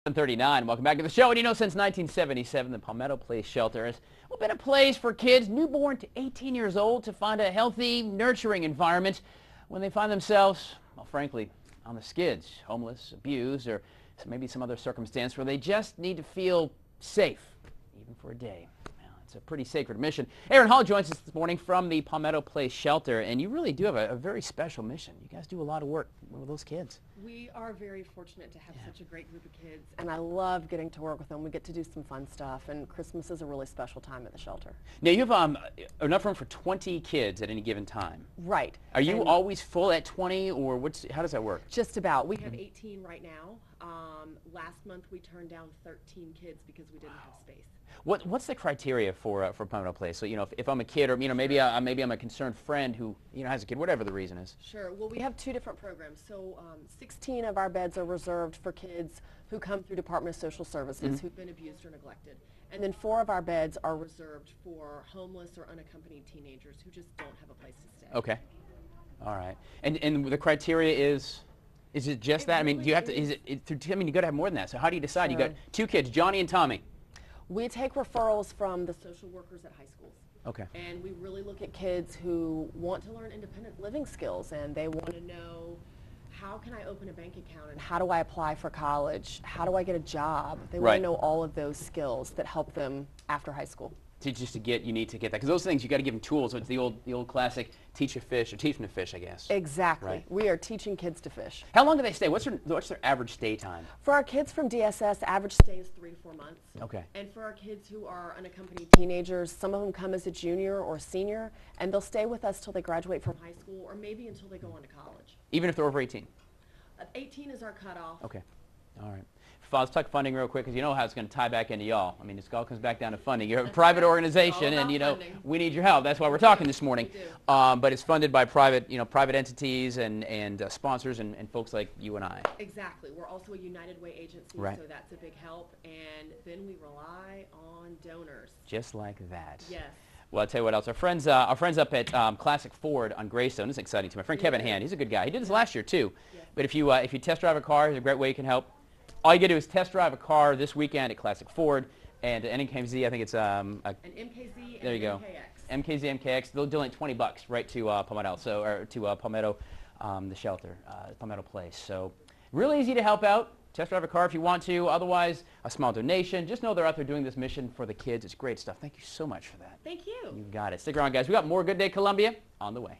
7:39. Welcome back to the show. And you know, since 1977, the Palmetto Place shelter has been a place for kids newborn to 18 years old to find a healthy, nurturing environment when they find themselves, well, frankly, on the skids, homeless, abused, or maybe some other circumstance where they just need to feel safe, even for a day. It's a pretty sacred mission. Erin Hall joins us this morning from the Palmetto Place shelter, and you really do have a very special mission. You guys do a lot of work with those kids. We are very fortunate to have such a great group of kids, and I love getting to work with them. We get to do some fun stuff, and Christmas is a really special time at the shelter. Now, you have enough room for 20 kids at any given time. Right. Are you always full at 20, or how does that work? Just about. We have 18 right now. Last month we turned down 13 kids because we didn't have space. What's the criteria for Palmetto Place? So, you know, if I'm a kid, or maybe I'm a concerned friend who has a kid, whatever the reason is. Sure. Well, we have two different programs. So 16 of our beds are reserved for kids who come through Department of Social Services who've been abused or neglected, and then 4 of our beds are reserved for homeless or unaccompanied teenagers who just don't have a place to stay. Okay. All right. And the criteria is it just that? I mean, do you have to? I mean, you got to have more than that. So how do you decide? Sure. You got 2 kids, Johnny and Tommy. We take referrals from the social workers at high schools. Okay. And we really look at kids who want to learn independent living skills, and they want to know, how can I open a bank account, and how do I apply for college? How do I get a job? They want to know all of those skills that help them after high school. You need to get that, because those things you got to give them tools. So it's the old classic teach a fish or teach them to fish, I guess. Exactly. Right. We are teaching kids to fish. How long do they stay? What's their average stay time? For our kids from DSS, average stay is 3 to 4 months. Okay. And for our kids who are unaccompanied teenagers, some of them come as a junior or senior, and they'll stay with us till they graduate from high school, or maybe until they go on to college. Even if they're over 18? 18 is our cutoff. Okay. All right. Let's talk funding real quick, because you know how it's going to tie back into y'all. I mean, it all comes back down to funding. You're a private organization, and we need your help. That's why we're talking this morning. We do. But it's funded by private entities and sponsors and folks like you and I. Exactly. We're also a United Way agency, right. So that's a big help. And then we rely on donors. Just like that. Yes. Well, I'll tell you what else. Our friends up at Classic Ford on Greystone, this is exciting to me. My friend Kevin Hand, he's a good guy. He did this last year too. Yes. But if you test drive a car, here's a great way you can help. All you got to do is test drive a car this weekend at Classic Ford, and an MKZ, I think it's an MKZ there you go. MKZ, MKX. They'll donate $20 right to Palmetto, to Palmetto, the shelter, Palmetto Place. So really easy to help out. Test drive a car if you want to. Otherwise, a small donation. Just know they're out there doing this mission for the kids. It's great stuff. Thank you so much for that. Thank you. You got it. Stick around, guys. We got more Good Day Columbia on the way.